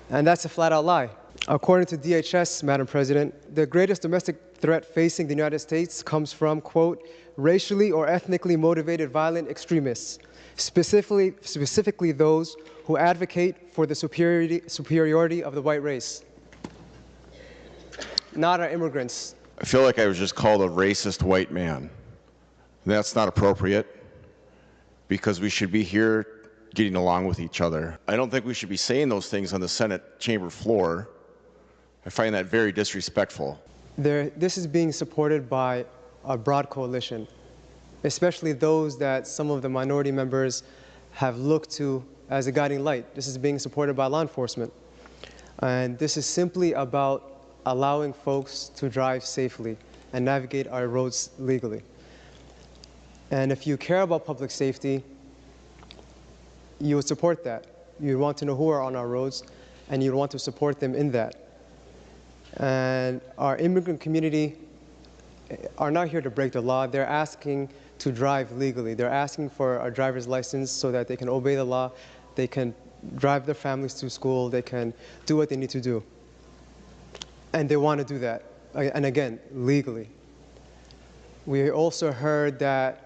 And that's a flat-out lie. According to DHS, Madam President, the greatest domestic threat facing the United States comes from, quote, racially or ethnically motivated violent extremists, specifically those who advocate for the superiority of the white race, not our immigrants. I feel like I was just called a racist white man. That's not appropriate because we should be here getting along with each other. I don't think we should be saying those things on the Senate chamber floor. I find that very disrespectful. This is being supported by a broad coalition, especially those that some of the minority members have looked to as a guiding light. This is being supported by law enforcement. And this is simply about allowing folks to drive safely and navigate our roads legally. And if you care about public safety, you would support that. You'd want to know who are on our roads, and you'd want to support them in that. And our immigrant community are not here to break the law. They're asking to drive legally. They're asking for a driver's license so that they can obey the law, they can drive their families to school, they can do what they need to do. And they want to do that, and again, legally. We also heard that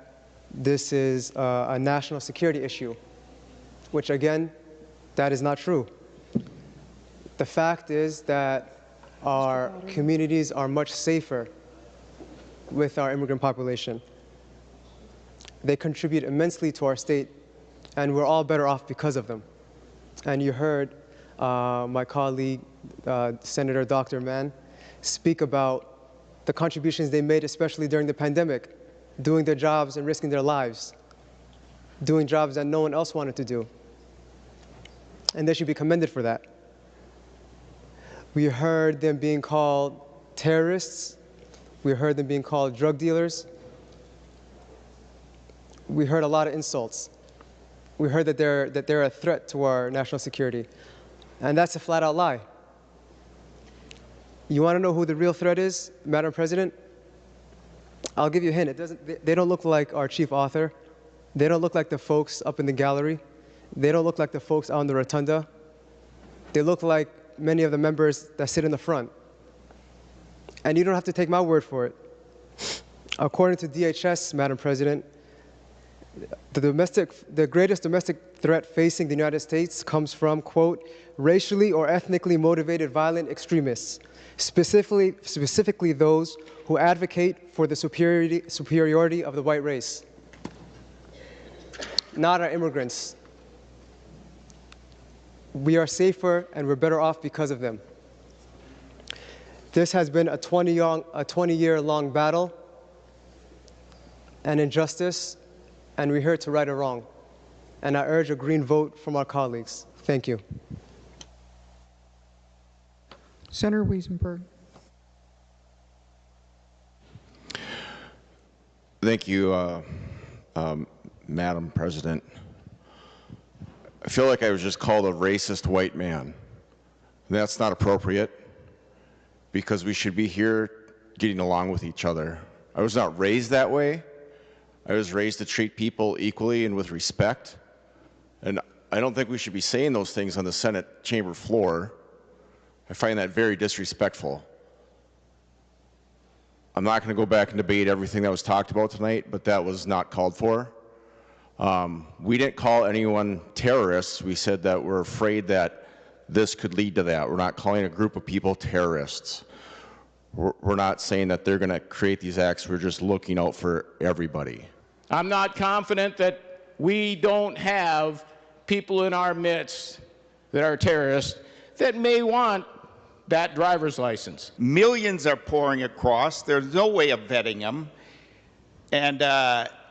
this is a national security issue, which again, that is not true. The fact is that our communities are much safer with our immigrant population. They contribute immensely to our state, and we're all better off because of them. And you heard my colleague, Senator Dr. Mann, speak about the contributions they made, especially during the pandemic, doing their jobs and risking their lives, doing jobs that no one else wanted to do. And they should be commended for that. We heard them being called terrorists. We heard them being called drug dealers. We heard a lot of insults. We heard that they're a threat to our national security. And that's a flat-out lie. You want to know who the real threat is, Madam President? I'll give you a hint. They don't look like our chief author. They don't look like the folks up in the gallery. They don't look like the folks out in the rotunda. They look like many of the members that sit in the front. And you don't have to take my word for it. According to DHS, Madam President, the greatest domestic threat facing the United States comes from, quote, racially or ethnically motivated violent extremists, specifically those who advocate for the superiority of the white race, not our immigrants. We are safer and we're better off because of them. This has been a 20-year-long battle and injustice, and we're here to right a wrong. And I urge a green vote from our colleagues. Thank you. Senator Weisenberg. Thank you, Madam President. I feel like I was just called a racist white man. That's not appropriate because we should be here getting along with each other. I was not raised that way. I was raised to treat people equally and with respect. And I don't think we should be saying those things on the Senate chamber floor. I find that very disrespectful. I'm not going to go back and debate everything that was talked about tonight, but that was not called for. We didn't call anyone terrorists. We said that we're afraid that this could lead to that. We're not calling a group of people terrorists. We're not saying that they're going to create these acts. We're just looking out for everybody. I'm not confident that we don't have people in our midst that are terrorists that may want that driver's license. Millions are pouring across. There's no way of vetting them. And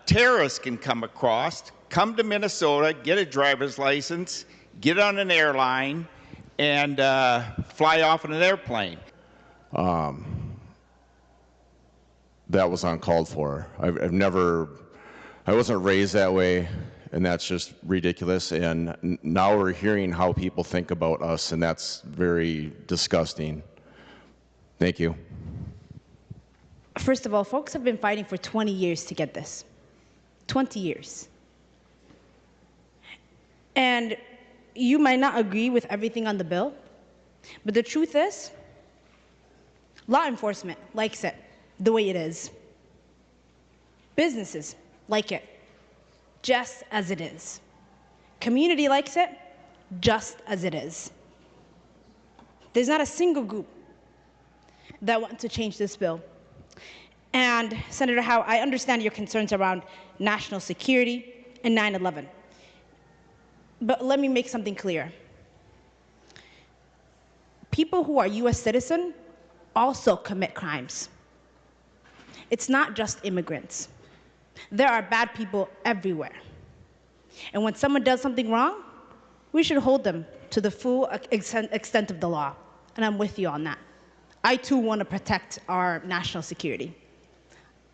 terrorists can come across, come to Minnesota, get a driver's license, get on an airline, and fly off in an airplane. That was uncalled for. I wasn't raised that way, and that's just ridiculous. And now we're hearing how people think about us, and that's very disgusting. Thank you. First of all, folks have been fighting for 20 years to get this. 20 years. And you might not agree with everything on the bill, but the truth is, law enforcement likes it the way it is. Businesses like it just as it is. Community likes it just as it is. There's not a single group that wants to change this bill. And Senator Howe, I understand your concerns around national security and 9/11. But let me make something clear. People who are US citizens also commit crimes. It's not just immigrants. There are bad people everywhere. And when someone does something wrong, we should hold them to the full extent of the law. And I'm with you on that. I too want to protect our national security.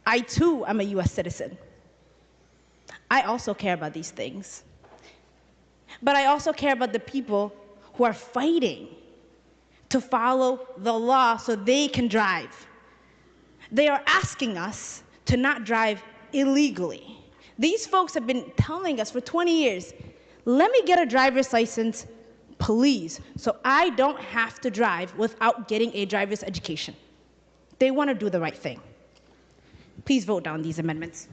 I too am a US citizen. I also care about these things. But I also care about the people who are fighting to follow the law so they can drive. They are asking us to not drive illegally. These folks have been telling us for 20 years, let me get a driver's license, please, so I don't have to drive without getting a driver's education. They want to do the right thing. Please vote down these amendments.